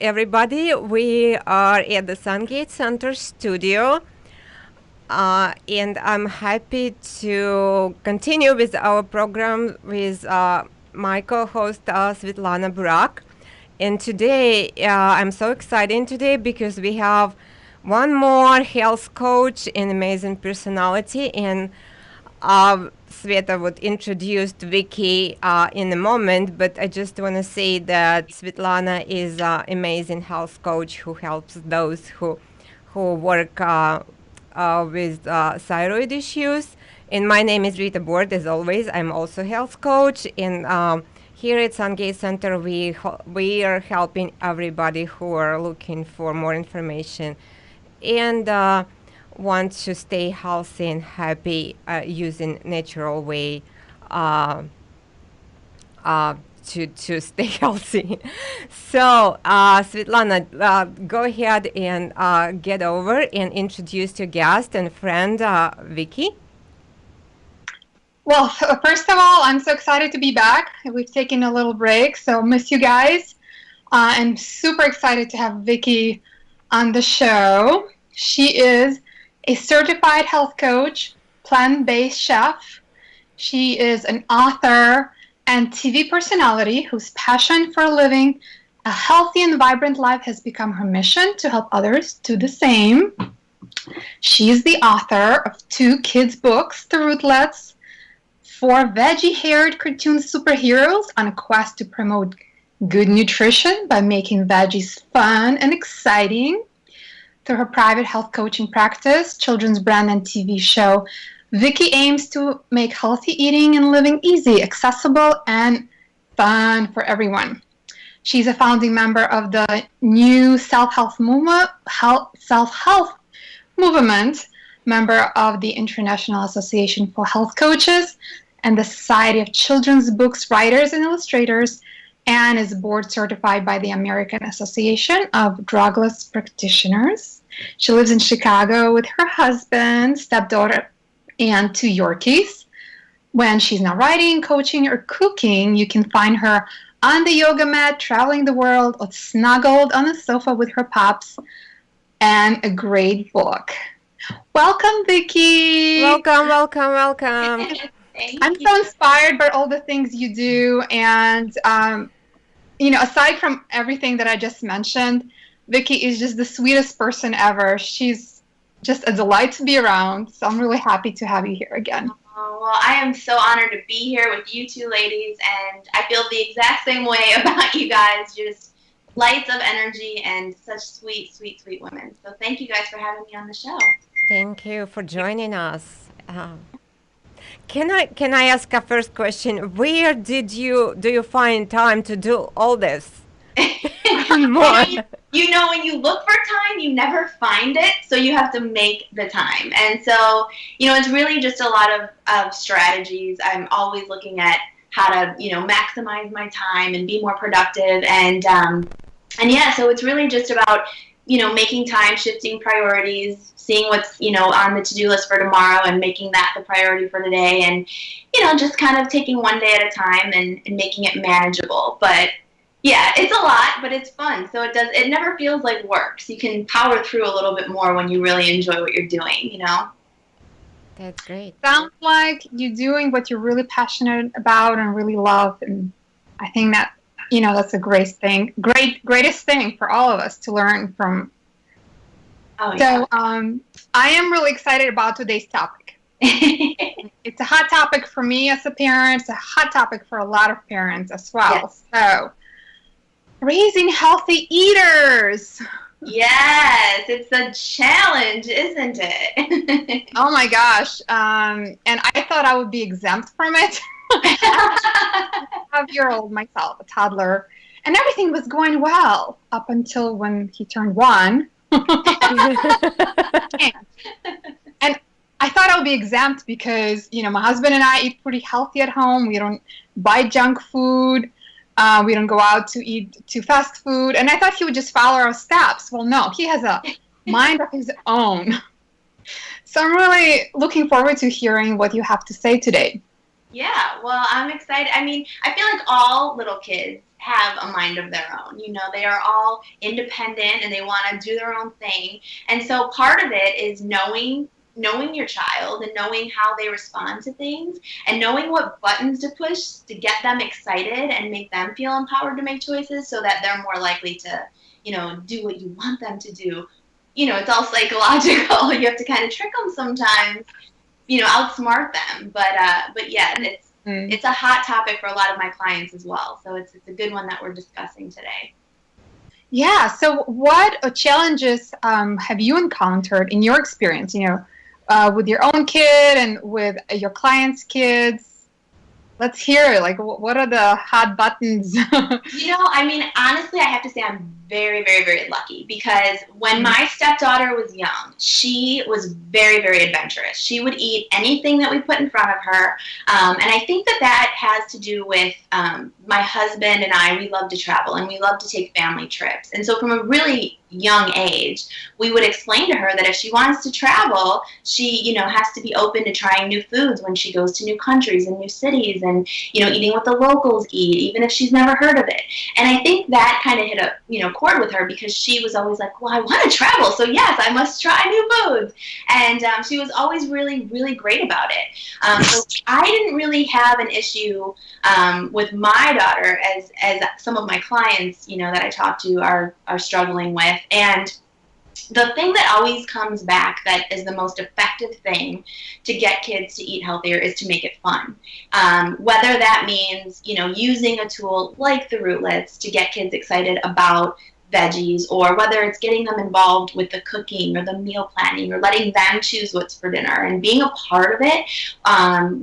everybody. We are at the Sungates Center studio, and I'm happy to continue with our program with my co-host Svetlana Burak. And today, I'm so excited today because we have one more health coach and amazing personality, and Sveta would introduce Vicky in a moment, but I just want to say that Svetlana is an amazing health coach who helps those who work with thyroid issues. And my name is Rita Bord, as always. I'm also a health coach, and here at Sungate Center, we are helping everybody who are looking for more information and want to stay healthy and happy using natural way to stay healthy. So, Svetlana, go ahead and get over and introduce your guest and friend, Vicky. Well, first of all, I'm so excited to be back. We've taken a little break, so miss you guys. I'm super excited to have Vicky on the show. She is a certified health coach, plant-based chef. She is an author and TV personality whose passion for living a healthy and vibrant life has become her mission to help others do the same. She is the author of 2 kids' books, The Rootlets, 4 veggie-haired cartoon superheroes on a quest to promote good nutrition by making veggies fun and exciting. Through her private health coaching practice, children's brand, and TV show, Vicky aims to make healthy eating and living easy, accessible, and fun for everyone. She's a founding member of the new self-help movement, member of the International Association for Health Coaches and the Society of Children's Books Writers and Illustrators, and is board certified by the American Association of Drugless Practitioners. She lives in Chicago with her husband, stepdaughter, and 2 Yorkies. When she's not writing, coaching, or cooking, you can find her on the yoga mat, traveling the world, or snuggled on the sofa with her pups, and a great book. Welcome, Vicky. Welcome, welcome, welcome. I'm so inspired by all the things you do, and aside from everything that I just mentioned, Vicky is just the sweetest person ever. She's just a delight to be around, so I'm really happy to have you here again. Oh, well, I am so honored to be here with you 2 ladies, and I feel the exact same way about you guys, just lights of energy and such sweet, sweet, sweet women. So thank you guys for having me on the show. Thank you for joining us. Can I ask a first question? Where do you find time to do all this? More. You know, when you look for time, you never find it, so you have to make the time. And so, it's really just a lot of strategies. I'm always looking at how to, maximize my time and be more productive. And yeah, so it's really just about, making time, shifting priorities, seeing what's, on the to-do list for tomorrow and making that the priority for today. And, just kind of taking one day at a time and making it manageable. But yeah, it's a lot, but it's fun. So it never feels like work. So you can power through a little bit more when you really enjoy what you're doing, That's great. Sounds like you're doing what you're really passionate about and really love. And I think that, that's a great thing, greatest thing for all of us to learn from. Oh, yeah. So I am really excited about today's topic. It's a hot topic for me as a parent. It's a hot topic for a lot of parents as well. Yes. So raising healthy eaters. Yes, it's a challenge, isn't it? Oh my gosh. And I thought I would be exempt from it. A 5-year-old myself, a toddler, and everything was going well up until when he turned 1. And I thought I would be exempt because, my husband and I eat pretty healthy at home. We don't buy junk food. We don't go out to eat to fast food. And I thought he would just follow our steps. Well, no, he has a mind of his own. So I'm really looking forward to hearing what you have to say today. Yeah, well, I'm excited. I mean, I feel like all little kids have a mind of their own. You know, they are all independent and they want to do their own thing. And so part of it is knowing your child and knowing how they respond to things and knowing what buttons to push to get them excited and make them feel empowered to make choices so that they're more likely to, you know, do what you want them to do. You know, it's all psychological. You have to kind of trick them sometimes, you know, outsmart them. But yeah, it's a hot topic for a lot of my clients as well. So it's a good one that we're discussing today. Yeah. So what challenges have you encountered in your experience, you know, with your own kid and with your clients' kids? Let's hear it. Like, what are the hot buttons? You know, I mean, honestly, I have to say I'm very, very, very lucky because when my stepdaughter was young, she was very, very adventurous. She would eat anything that we put in front of her. And I think that has to do with my husband and I, we love to travel and we love to take family trips. And so from a really young age, we would explain to her that if she wants to travel, she, you know, has to be open to trying new foods when she goes to new countries and new cities and, you know, eating what the locals eat, even if she's never heard of it. And I think that kind of hit a, you know, chord with her because she was always like, well, I want to travel, so yes, I must try new foods. And she was always really, really great about it. So I didn't really have an issue with my daughter as some of my clients, you know, that I talk to are struggling with. And the thing that always comes back that is the most effective thing to get kids to eat healthier is to make it fun. Whether that means, you know, using a tool like the Rootlets to get kids excited about veggies, or whether it's getting them involved with the cooking or the meal planning or letting them choose what's for dinner and being a part of it,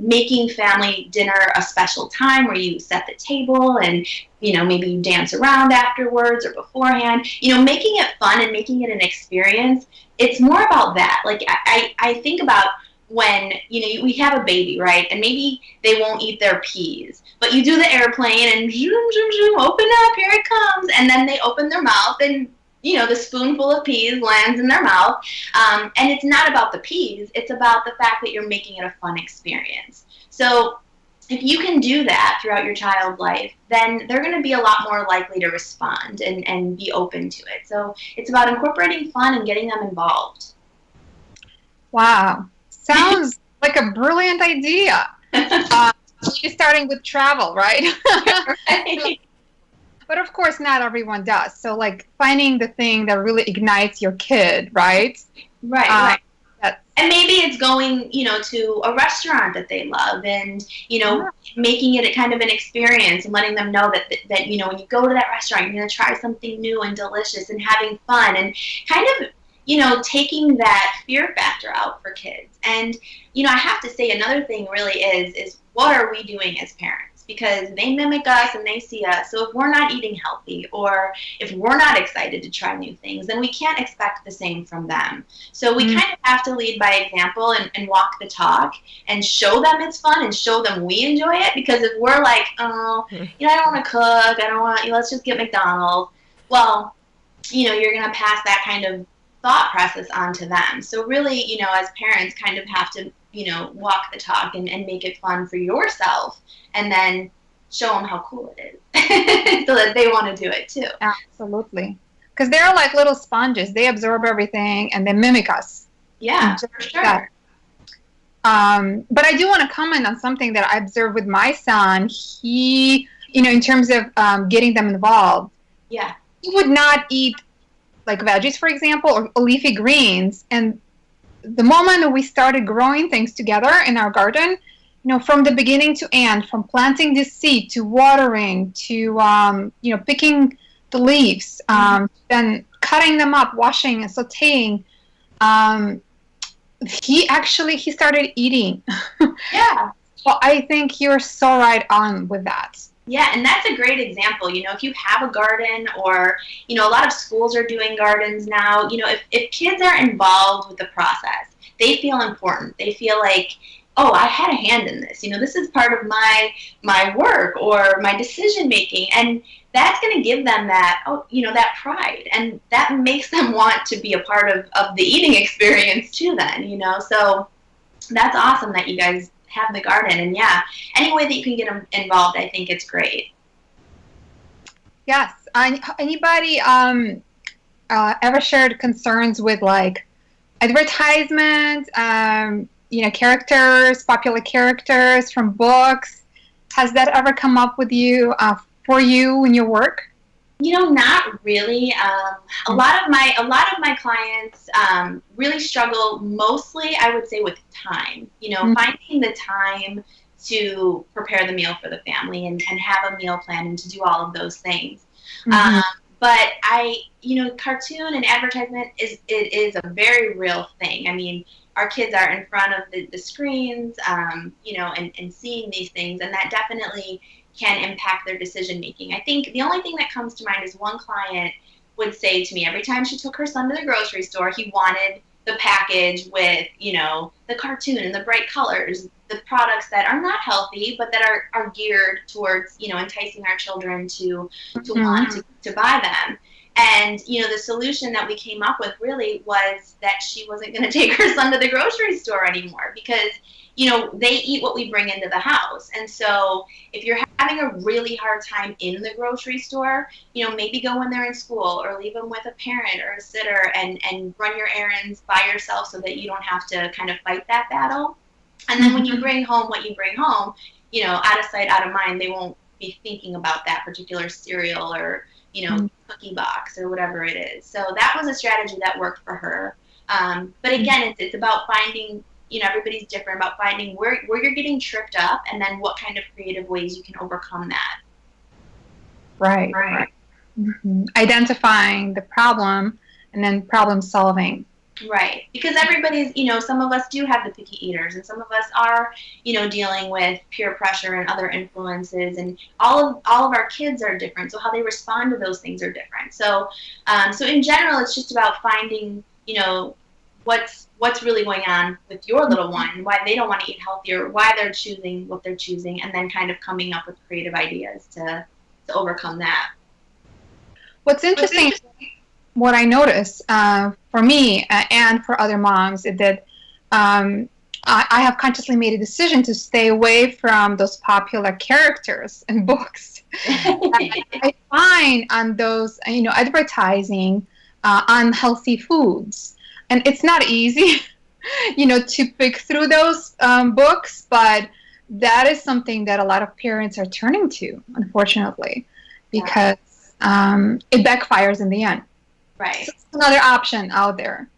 making family dinner a special time where you set the table and, you know, maybe you dance around afterwards or beforehand, you know, making it fun and making it an experience. It's more about that. Like I think about when, you know, we have a baby, right? And maybe they won't eat their peas, but you do the airplane and zoom, zoom, zoom, open up, here it comes. And then they open their mouth and, you know, the spoonful of peas lands in their mouth. And it's not about the peas. It's about the fact that you're making it a fun experience. So if you can do that throughout your child's life, then they're going to be a lot more likely to respond and be open to it. So it's about incorporating fun and getting them involved. Wow. Sounds like a brilliant idea. You're starting with travel, right? Right. But of course, not everyone does. So, like, finding the thing that really ignites your kid, right? Right. And maybe it's going, you know, to a restaurant that they love and, you know, making it a kind of an experience and letting them know that, you know, when you go to that restaurant, you're going to try something new and delicious and having fun and kind of, you know, taking that fear factor out for kids. And, you know, I have to say another thing really is what are we doing as parents? Because they mimic us and they see us. So if we're not eating healthy or if we're not excited to try new things, then we can't expect the same from them. So we kind of have to lead by example and walk the talk and show them it's fun and show them we enjoy it. Because if we're like, oh, you know, I don't want to cook, I don't want, you know, let's just get McDonald's. Well, you know, you're going to pass that kind of thought process onto them. So really, you know, as parents kind of have to, you know, walk the talk and make it fun for yourself and then show them how cool it is so that they want to do it too. Absolutely. Because they're like little sponges. They absorb everything and they mimic us. Yeah, for sure. But I do want to comment on something that I observed with my son. He, you know, in terms of getting them involved. Yeah. He would not eat like veggies, for example, or leafy greens. And the moment we started growing things together in our garden, you know, from the beginning to end, from planting the seed to watering to, you know, picking the leaves, then cutting them up, washing and sauteing, he started eating. Yeah. Well, I think you're so right on with that. Yeah, and that's a great example. You know, if you have a garden or, you know, a lot of schools are doing gardens now, you know, if kids are involved with the process, they feel important. They feel like, oh, I had a hand in this. You know, this is part of my work or my decision making. And that's going to give them that, oh, you know, that pride. And that makes them want to be a part of the eating experience too then, you know. So that's awesome that you guys have the garden. And yeah, any way that you can get them involved, I think it's great. Yes. Anybody ever shared concerns with like advertisement, characters, popular characters from books? Has that ever come up with you for you in your work? Not really. A lot of my clients really struggle mostly, I would say, with time. Finding the time to prepare the meal for the family and have a meal plan and to do all of those things. Mm-hmm. But cartoon and advertisement is a very real thing. I mean, our kids are in front of the screens, and seeing these things, and that definitely can impact their decision making. I think the only thing that comes to mind is one client would say to me every time she took her son to the grocery store, he wanted the package with, the cartoon and the bright colors, the products that are not healthy, but that are geared towards, enticing our children to want to buy them. And, the solution that we came up with really was that she wasn't going to take her son to the grocery store anymore because, they eat what we bring into the house. And so if you're having a really hard time in the grocery store, maybe go when they're in school or leave them with a parent or a sitter and run your errands by yourself so that you don't have to kind of fight that battle. And then when you bring home what you bring home, out of sight, out of mind, they won't be thinking about that particular cereal or, cookie box or whatever it is. So that was a strategy that worked for her. But again, it's about finding, everybody's different, about finding where you're getting tripped up and then what kind of creative ways you can overcome that. Right. Mm-hmm. Identifying the problem and then problem solving. Right. Because everybody's, some of us do have the picky eaters and some of us are, dealing with peer pressure and other influences, and all of our kids are different. So how they respond to those things are different. So, so in general, it's just about finding, what's really going on with your little one, why they don't want to eat healthier, why they're choosing what they're choosing, and then kind of coming up with creative ideas to overcome that. What's interesting, what I noticed for me and for other moms is that I have consciously made a decision to stay away from those popular characters in books. I find on those, advertising unhealthy foods. And it's not easy, to pick through those books, but that is something that a lot of parents are turning to, unfortunately, because it backfires in the end. Right. So it's another option out there.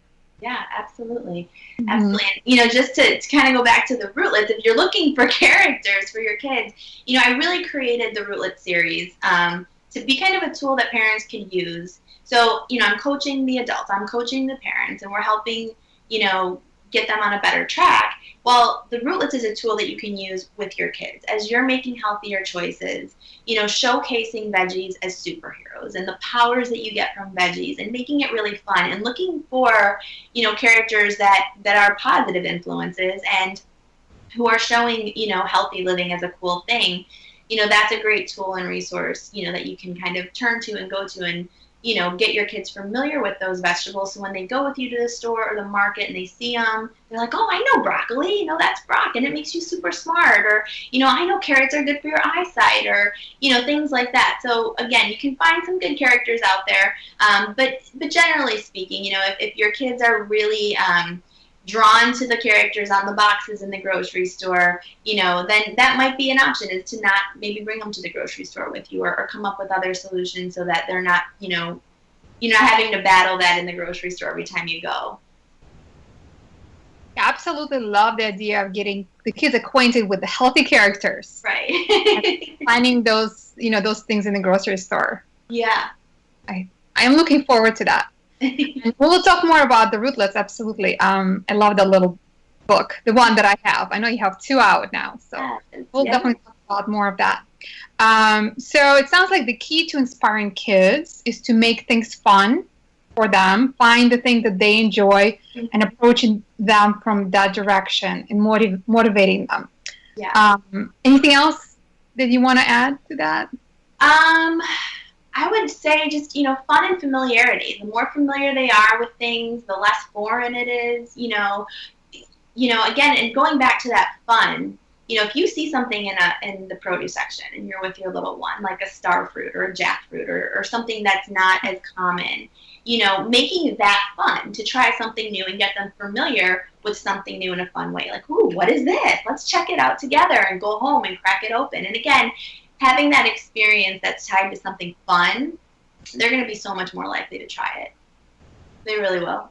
Yeah, absolutely. Mm-hmm. Absolutely. And, just to kind of go back to the Rootlets, if you're looking for characters for your kids, I really created the Rootlets series to be kind of a tool that parents can use. So, I'm coaching the adults, I'm coaching the parents, and we're helping, get them on a better track. Well, the Rootlets is a tool that you can use with your kids as you're making healthier choices, showcasing veggies as superheroes and the powers that you get from veggies and making it really fun and looking for, characters that are positive influences and who are showing, healthy living as a cool thing. That's a great tool and resource, that you can kind of turn to and go to and, get your kids familiar with those vegetables. So when they go with you to the store or the market and they see them, they're like, oh, I know broccoli, that's brock, and it makes you super smart. Or, I know carrots are good for your eyesight, or, things like that. So again, you can find some good characters out there. But generally speaking, if your kids are really drawn to the characters on the boxes in the grocery store, then that might be an option, is to not maybe bring them to the grocery store with you, or come up with other solutions so that they're not, you're not having to battle that in the grocery store every time you go. I absolutely love the idea of getting the kids acquainted with the healthy characters. Right. Finding those, those things in the grocery store. Yeah. I am looking forward to that. We'll talk more about the Rootlets, absolutely. I love the little book, the one that I have. I know you have 2 out now, so we'll definitely talk about more of that. So it sounds like the key to inspiring kids is to make things fun for them, find the thing that they enjoy, and approaching them from that direction and motivating them. Yeah. Anything else that you want to add to that? I would say just, fun and familiarity. The more familiar they are with things, the less foreign it is, again, and going back to that fun, if you see something in the produce section and you're with your little one, like a star fruit or a jackfruit or something that's not as common, making that fun to try something new and get them familiar with something new in a fun way. Like, ooh, what is this? Let's check it out together and go home and crack it open. And again, having that experience that's tied to something fun, they're going to be so much more likely to try it. They really will.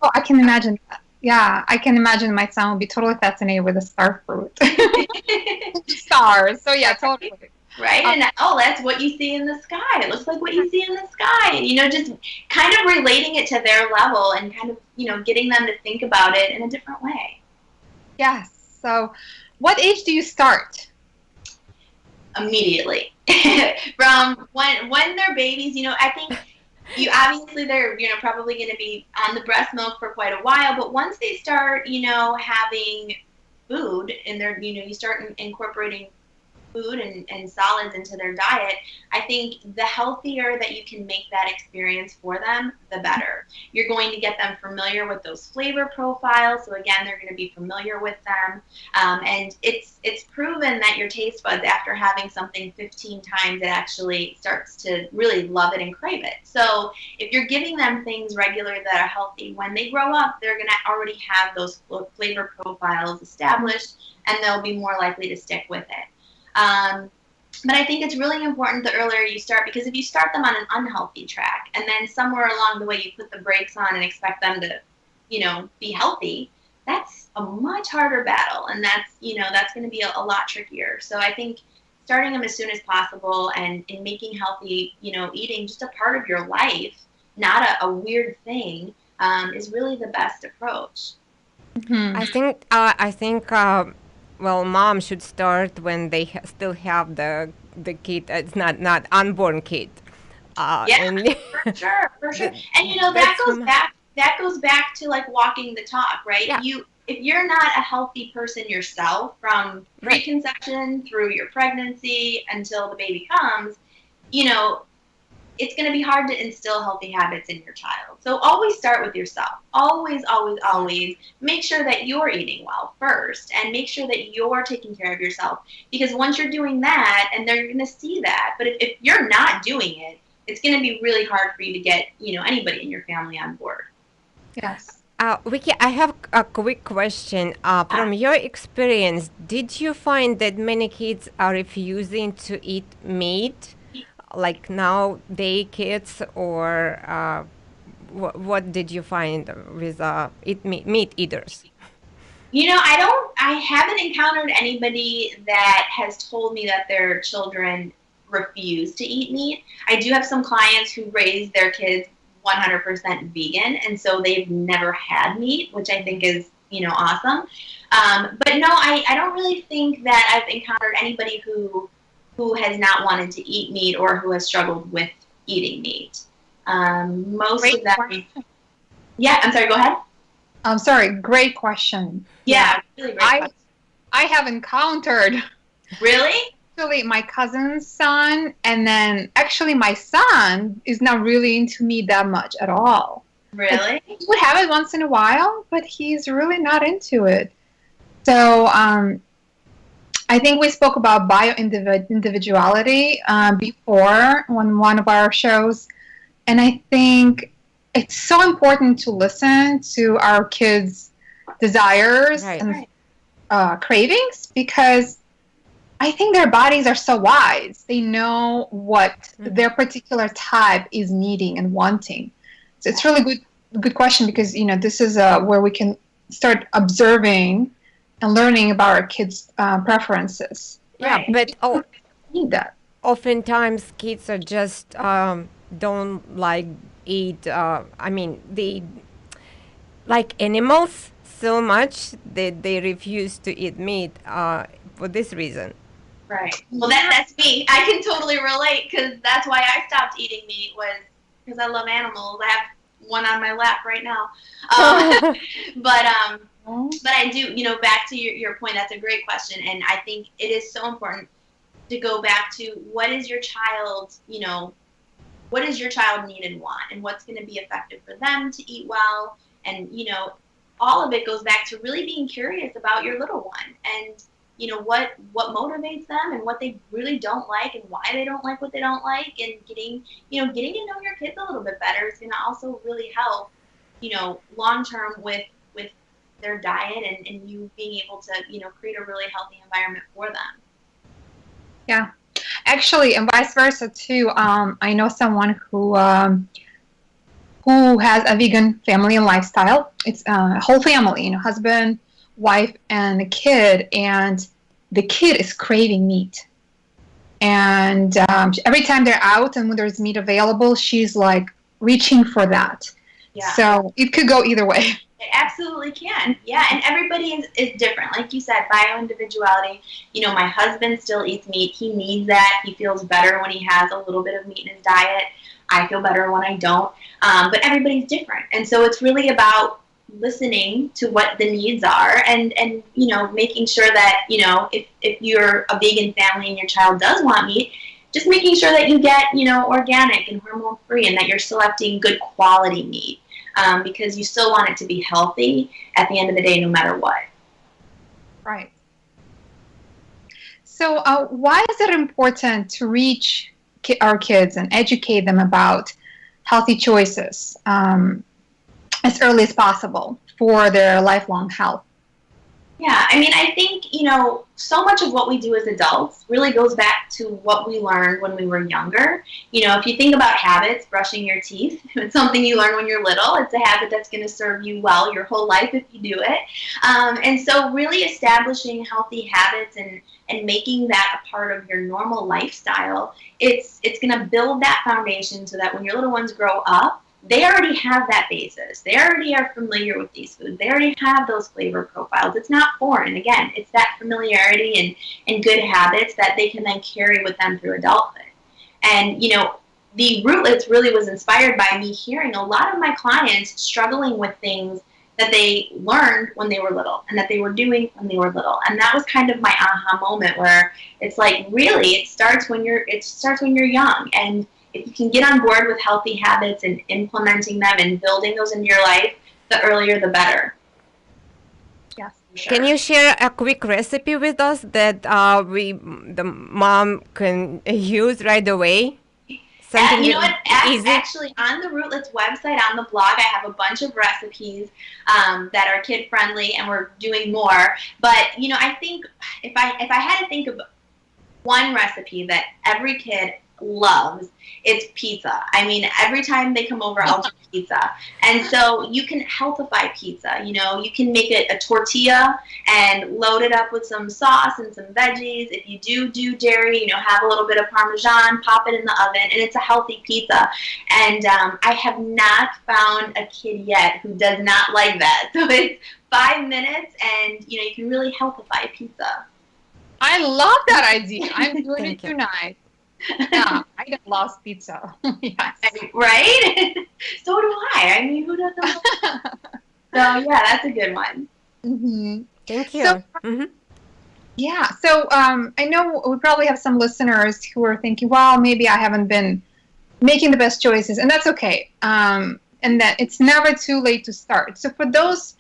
Oh, I can imagine that. Yeah, I can imagine my son would be totally fascinated with the star fruit. Stars. So yeah, totally. Right? And that's what you see in the sky. It looks like what you see in the sky. And, just kind of relating it to their level and kind of, getting them to think about it in a different way. Yes. So what age do you start? Immediately. From when they're babies, I think obviously they're, probably going to be on the breast milk for quite a while, but once they start, having food and they're, you start incorporating food and solids into their diet, I think the healthier that you can make that experience for them, the better. You're going to get them familiar with those flavor profiles. So again, they're going to be familiar with them. And it's proven that your taste buds, after having something 15 times, it actually starts to really love it and crave it. So if you're giving them things regularly that are healthy, when they grow up, they're going to already have those flavor profiles established, and they'll be more likely to stick with it. But I think it's really important the earlier you start, because if you start them on an unhealthy track and then somewhere along the way you put the brakes on and expect them to, be healthy, that's a much harder battle. And that's going to be a lot trickier. So I think starting them as soon as possible and making healthy, eating just a part of your life, not a weird thing, is really the best approach. Mm-hmm. I think well, mom should start when they still have the kid. It's not unborn kid. Yeah, for sure. And that goes back to like walking the talk, right? Yeah. If you're not a healthy person yourself, from preconception through your pregnancy until the baby comes, it's going to be hard to instill healthy habits in your child. So always start with yourself. Always, always, always make sure that you're eating well first, and make sure that you're taking care of yourself. Because once you're doing that, and they're going to see that, but if you're not doing it, it's going to be really hard for you to get, anybody in your family on board. Yes. Vicky, I have a quick question. From your experience, did you find that many kids are refusing to eat meat? Like nowadays kids, or what did you find with meat eaters? I haven't encountered anybody that has told me that their children refuse to eat meat. I do have some clients who raise their kids 100% vegan, and so they've never had meat, which I think is, awesome. But no, I don't really think that I've encountered anybody who has not wanted to eat meat or who has struggled with eating meat. Most Great of them. question. Yeah, I'm sorry, go ahead. I'm sorry, great question. Yeah, really great question. I have encountered. Really? Actually, my cousin's son, and then actually my son is not really into meat that much at all. Really? He would have it once in a while, but he's really not into it. So, I think we spoke about bio-individuality before on one of our shows, and I think it's so important to listen to our kids' desires and cravings, because I think their bodies are so wise. They know what their particular type is needing and wanting. So it's really good question, because this is where we can start observing and learning about our kids' preferences. Yeah, but need that. Oftentimes kids are just don't like eat. They like animals so much that they refuse to eat meat for this reason. Right. Well, that's me. I can totally relate, because that's why I stopped eating meat, was because I love animals. I have one on my lap right now. But I do, back to your point, that's a great question. And I think it is so important to go back to what is your child, what does your child need and want, and what's going to be effective for them to eat well. And, all of it goes back to really being curious about your little one and, what motivates them and what they really don't like and why they don't like what they don't like, and getting to know your kids a little bit better is going to also really help, long term with their diet and you being able to, create a really healthy environment for them. Yeah. Actually, and vice versa too. I know someone who has a vegan family and lifestyle. It's a whole family, husband, wife, and a kid, and the kid is craving meat. And every time they're out and when there's meat available, she's like reaching for that. Yeah. So it could go either way. It absolutely can. Yeah, and everybody is different. Like you said, bio-individuality. My husband still eats meat. He needs that. He feels better when he has a little bit of meat in his diet. I feel better when I don't. But everybody's different. And so it's really about listening to what the needs are and making sure that, if you're a vegan family and your child does want meat, just making sure that you get, organic and hormone-free and that you're selecting good quality meat. Because you still want it to be healthy at the end of the day, no matter what. Right. So why is it important to reach our kids and educate them about healthy choices as early as possible for their lifelong health? Yeah, I think, so much of what we do as adults really goes back to what we learned when we were younger. If you think about habits, brushing your teeth, it's something you learn when you're little. It's a habit that's going to serve you well your whole life if you do it. And so really establishing healthy habits and making that a part of your normal lifestyle, it's going to build that foundation so that when your little ones grow up, they already have that basis. They already are familiar with these foods. They already have those flavor profiles. It's not foreign. Again, it's that familiarity and good habits that they can then carry with them through adulthood. And, the Rootlets really was inspired by me hearing a lot of my clients struggling with things that they learned when they were little and that they were doing when they were little. And that was kind of my aha moment where it's like, really, it starts when you're young. And if you can get on board with healthy habits and implementing them and building those into your life, the earlier the better. Yes. Sure. Can you share a quick recipe with us that the mom can use right away? Something actually on the Rootlets website, on the blog, I have a bunch of recipes that are kid friendly, and we're doing more. But I think if I had to think of one recipe that every kid loves, it's pizza. Every time they come over, I'll do pizza. And so you can healthify pizza. You can make it a tortilla and load it up with some sauce and some veggies. If you do dairy, have a little bit of Parmesan, pop it in the oven, and it's a healthy pizza. And I have not found a kid yet who does not like that. So it's 5 minutes, and you can really healthify pizza. I love that idea. I'm doing it tonight. Yeah, I love pizza. Yes. Right? So do I. Who doesn't love pizza? So, yeah, that's a good one. Mm-hmm. Thank you. So, yeah, so I know we probably have some listeners who are thinking, well, maybe I haven't been making the best choices, and that's okay. And that it's never too late to start. So for those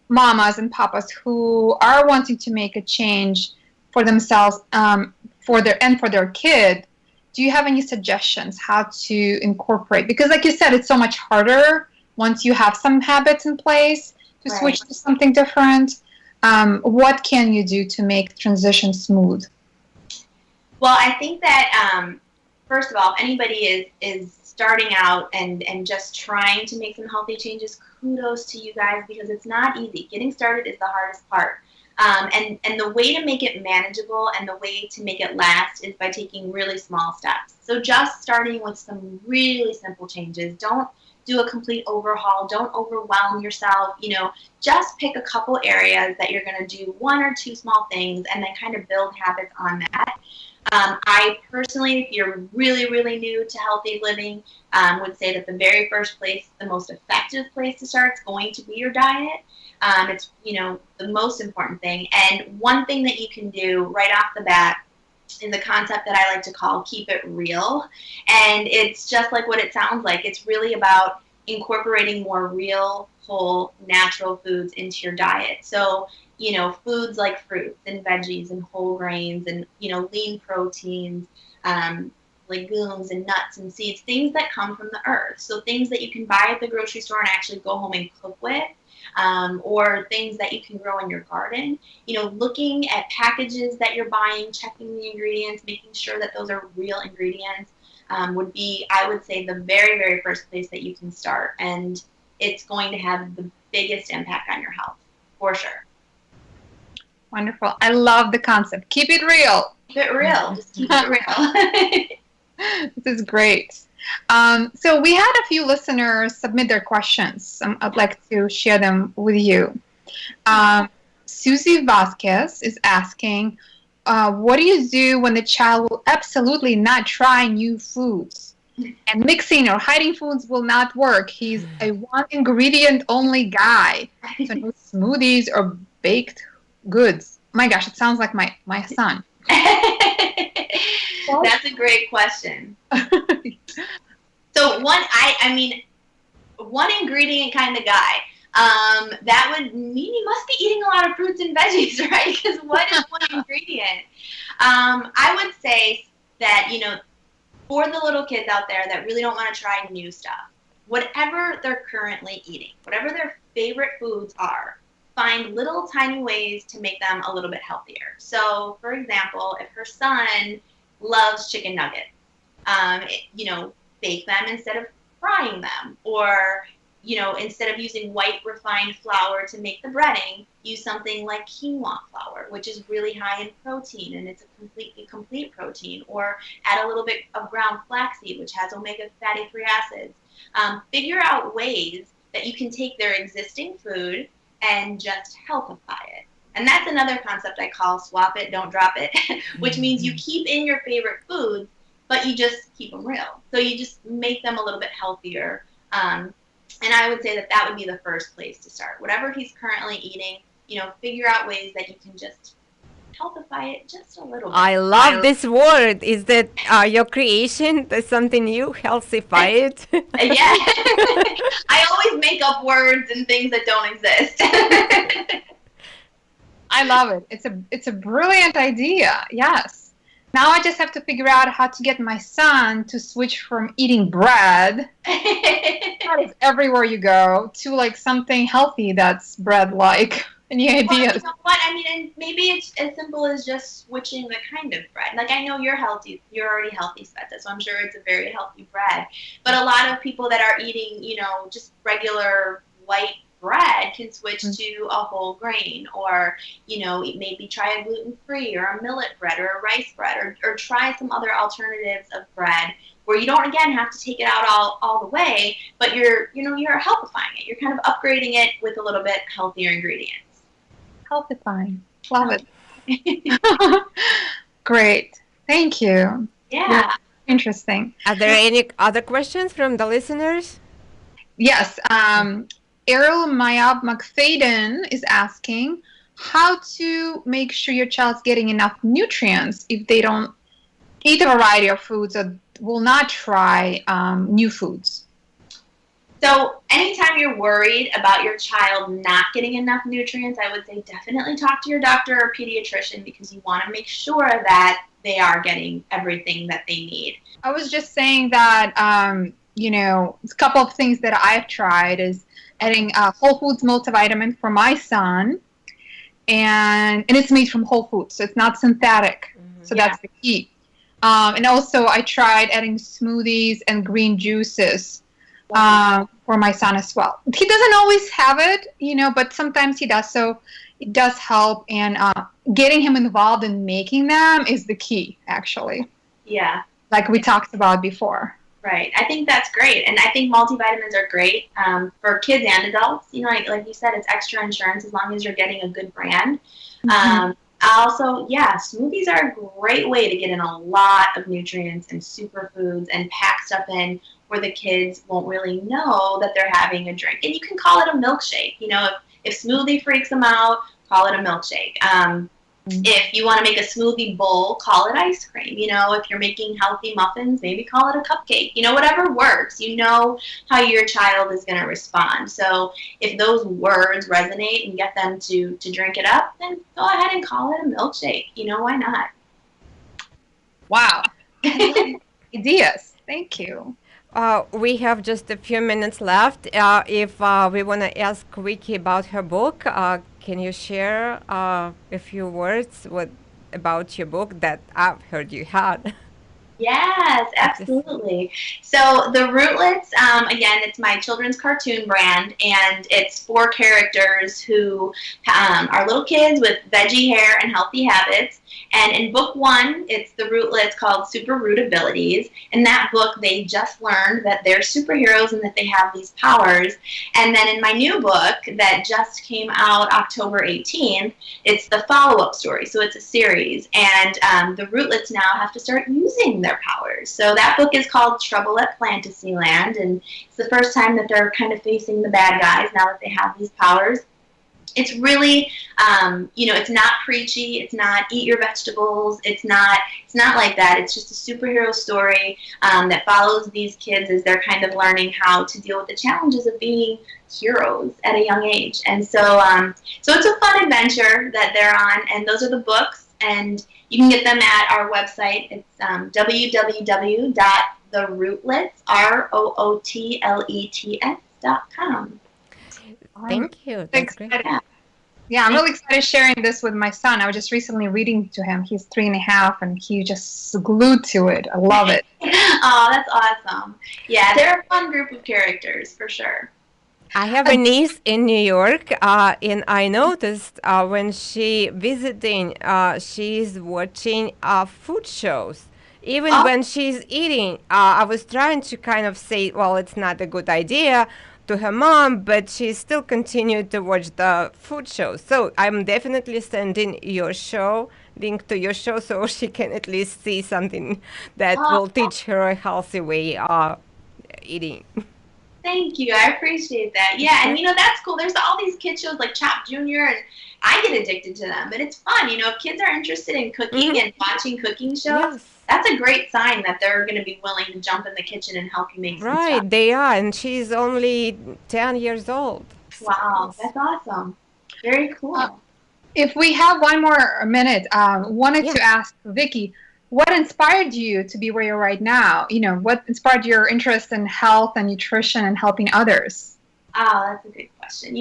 mamas and papas who are wanting to make a change for themselves, for their kid, do you have any suggestions how to incorporate? Because like you said, it's so much harder once you have some habits in place to switch to something different. What can you do to make transition smooth? Well, I think that, first of all, if anybody is starting out and just trying to make some healthy changes, kudos to you guys, because it's not easy. Getting started is the hardest part. And the way to make it manageable and the way to make it last is by taking really small steps. So just starting with some really simple changes. Don't do a complete overhaul. Don't overwhelm yourself. Just pick a couple areas that you're going to do 1 or 2 small things and then kind of build habits on that. I personally, if you're really, really new to healthy living, would say that the very first place, the most effective place to start is going to be your diet. It's, the most important thing. And one thing that you can do right off the bat is a concept that I like to call keep it real. And it's just like what it sounds like. It's really about incorporating more real whole natural foods into your diet. So, you know, foods like fruits and veggies and whole grains and, you know, lean proteins, legumes and nuts and seeds, things that come from the earth. So things that you can buy at the grocery store and actually go home and cook with, or things that you can grow in your garden. You know, looking at packages that you're buying, checking the ingredients, making sure that those are real ingredients, would be, I would say, the very, very first place that you can start. And it's going to have the biggest impact on your health, for sure. Wonderful. I love the concept. Keep it real. Keep it real. Just keep it real. This is great. So we had a few listeners submit their questions. I'd like to share them with you. Susie Vasquez is asking, what do you do when the child will absolutely not try new foods? And mixing or hiding foods will not work. He's a one ingredient only guy. So no smoothies or baked goods. My gosh, it sounds like my son. That's a great question. So one ingredient kind of guy. That would mean you must be eating a lot of fruits and veggies, right? Because what is one ingredient? I would say that, you know, for the little kids out there that really don't want to try new stuff, whatever they're currently eating, whatever their favorite foods are, find little tiny ways to make them a little bit healthier. So, for example, if her son loves chicken nuggets, you know, bake them instead of frying them, or, you know, instead of using white refined flour to make the breading, use something like quinoa flour, which is really high in protein, and it's a complete protein, or add a little bit of ground flaxseed, which has omega fatty 3 acids. Figure out ways that you can take their existing food and just healthify it. And that's another concept I call swap it, don't drop it, which means you keep in your favorite foods, but you just keep them real. So you just make them a little bit healthier. And I would say that that would be the first place to start. Whatever he's currently eating, you know, figure out ways that you can just healthify it just a little bit. I love this word. Is that your creation? That's something new, healthify it? Yeah. I always make up words and things that don't exist. I love it. It's a brilliant idea. Yes. Now I just have to figure out how to get my son to switch from eating bread, that is everywhere you go, to like something healthy that's bread-like. Any ideas? Well, you know what? I mean, and maybe it's as simple as just switching the kind of bread. Like, I know you're healthy. You're already healthy, Sveta, so I'm sure it's a very healthy bread. But a lot of people that are eating, you know, just regular white bread can switch to a whole grain, or, you know, maybe try a gluten-free or a millet bread or a rice bread, or try some other alternatives of bread where you don't, again, have to take it out all the way, but you're healthifying it. You're kind of upgrading it with a little bit healthier ingredients. Healthifying. Love it. Great. Thank you. Yeah. Interesting. Are there any other questions from the listeners? Yes. Errol Mayab McFadden is asking how to make sure your child's getting enough nutrients if they don't eat a variety of foods or will not try new foods. So anytime you're worried about your child not getting enough nutrients, I would say definitely talk to your doctor or pediatrician, because you want to make sure that they are getting everything that they need. I was just saying that, you know, a couple of things that I've tried is adding whole foods multivitamin for my son, and it's made from whole foods, so it's not synthetic. So that's the key. And also I tried adding smoothies and green juices for my son as well. He doesn't always have it, you know, but sometimes he does, so it does help, and getting him involved in making them is the key, actually. Yeah. Like we talked about before. Right. I think that's great. And I think multivitamins are great for kids and adults. You know, like you said, it's extra insurance as long as you're getting a good brand. Also, yeah, smoothies are a great way to get in a lot of nutrients and superfoods and pack stuff in where the kids won't really know that they're having a drink. And you can call it a milkshake. You know, if smoothie freaks them out, call it a milkshake. If you want to make a smoothie bowl, call it ice cream. If you're making healthy muffins, maybe call it a cupcake. Whatever works. How your child is going to respond. So if those words resonate and get them to drink it up, then go ahead and call it a milkshake. Why not? Wow. Ideas. Thank you. We have just a few minutes left. If we want to ask Vicky about her book, can you share a few words about your book that I've heard you had? Yes, absolutely. So the Rootlets, again, it's my children's cartoon brand, and it's 4 characters who are little kids with veggie hair and healthy habits. And in book 1, it's the Rootlets called Super Root Abilities. In that book, they just learned that they're superheroes and that they have these powers. And then in my new book that just came out October 18th, it's the follow-up story. So it's a series. And the Rootlets now have to start using their powers. So that book is called Trouble at Fantasyland. And it's the first time that they're kind of facing the bad guys now that they have these powers. It's really, it's not preachy. It's not eat your vegetables. It's not like that. It's just a superhero story that follows these kids as they're kind of learning how to deal with the challenges of being heroes at a young age. And so it's a fun adventure that they're on. And those are the books. And you can get them at our website. It's www.theRootlets.com. Thank you. That's great. Yeah, I'm really excited sharing this with my son. I was just recently reading to him. He's 3.5, and he just glued to it. I love it. Oh, that's awesome. Yeah, they're a fun group of characters, for sure. I have a niece in New York, and I noticed when she visiting, she's watching food shows. Even when she's eating, I was trying to kind of say, well, it's not a good idea to her mom, but she still continued to watch the food shows. So I'm definitely sending your show, link to your show, so she can at least see something that will teach her a healthy way of eating. Thank you. I appreciate that. Yeah, and that's cool. There's all these kid shows like Chop Junior, and I get addicted to them. But it's fun. If kids are interested in cooking and watching cooking shows, that's a great sign that they're going to be willing to jump in the kitchen and help you make some stuff. Right, they are, and she's only 10 years old. Wow, that's awesome. Very cool. If we have one more minute, wanted to ask Vicky, what inspired you to be where you're right now? What inspired your interest in health and nutrition and helping others? Oh, that's a good question.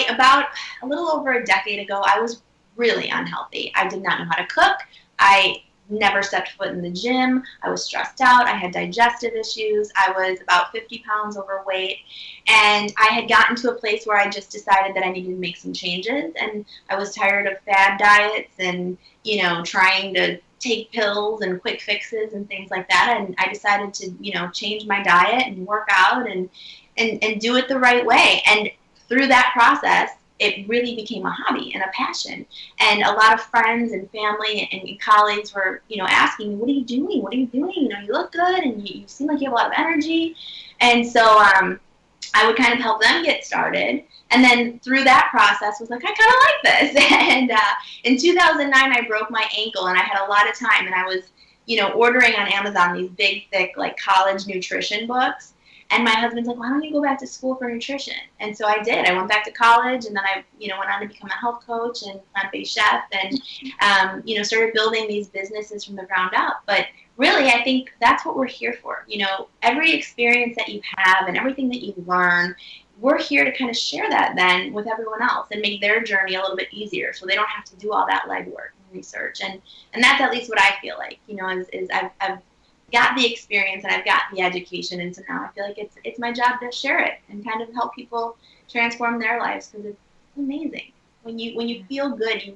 About a little over a decade ago, I was really unhealthy. I did not know how to cook. I never stepped foot in the gym. I was stressed out. I had digestive issues. I was about 50 pounds overweight. And I had gotten to a place where I just decided that I needed to make some changes. And I was tired of fad diets and, trying to take pills and quick fixes and things like that. And I decided to, change my diet and work out and do it the right way. And through that process, it really became a hobby and a passion. And a lot of friends and family and colleagues were, asking me, what are you doing? What are you doing? You look good and you seem like you have a lot of energy. And so I would kind of help them get started. And then through that process was like, I kind of like this. And in 2009, I broke my ankle and I had a lot of time. And I was, ordering on Amazon these big, thick, like college nutrition books. And my husband's like, why don't you go back to school for nutrition? And so I did. I went back to college, and then I, went on to become a health coach and plant-based chef, and, started building these businesses from the ground up. But really, I think that's what we're here for. Every experience that you have and everything that you learn, we're here to kind of share that then with everyone else and make their journey a little bit easier, so they don't have to do all that legwork and research. And that's at least what I feel like. Is I've got the experience and I've got the education, and so now I feel like it's my job to share it and kind of help people transform their lives, because it's amazing when you feel good. You'll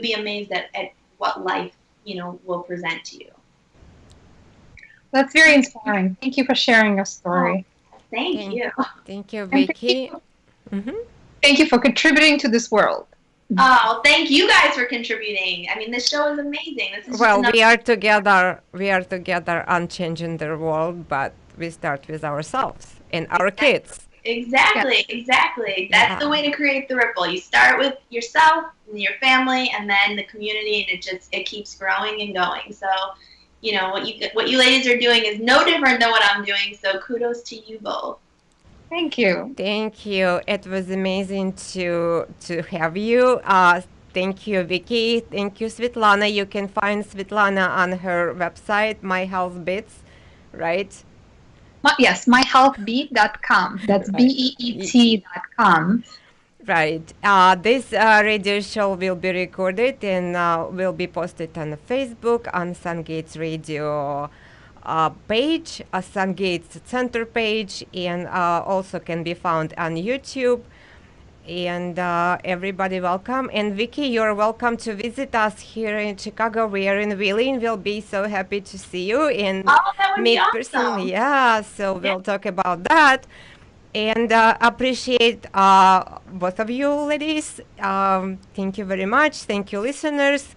be amazed at what life will present to you. That's very inspiring. Thank you for sharing your story. Thank you. Thank you, Vicky. Thank you for contributing to this world. Oh, thank you guys for contributing. I mean, this show is amazing. This is we are together. We are together on changing the world, but we start with ourselves and our kids. Exactly. That's the way to create the ripple. You start with yourself and your family, and then the community, and it keeps growing and going. So, you know, what you ladies are doing is no different than what I'm doing. So kudos to you both. Thank you. Thank you. It was amazing to have you. Thank you, Vicky. Thank you, Svetlana. You can find Svetlana on her website, My Health Bits, right? Yes, myhealthbeat.com. That's Right. BEET.com. Right. This radio show will be recorded and will be posted on Facebook, on Sungates Radio page, a Sungates Center page, and also can be found on YouTube. And everybody welcome. And Vicky, you're welcome to visit us here in Chicago. We are in Wheeling. We'll be so happy to see you and That would meet be awesome. personally. Yeah, so we'll talk about that. And appreciate both of you ladies. Thank you very much. Thank you, listeners.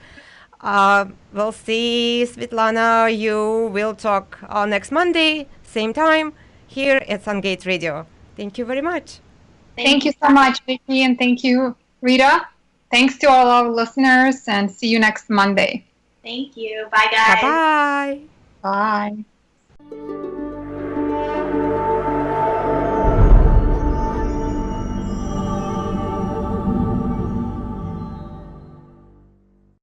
We'll see, Svetlana. You will talk next Monday, same time, here at Sungate Radio. Thank you very much. Thank you so much, Vicky, and thank you, Rita. Thanks to all our listeners, and see you next Monday. Thank you. Bye, guys. Bye-bye. Bye.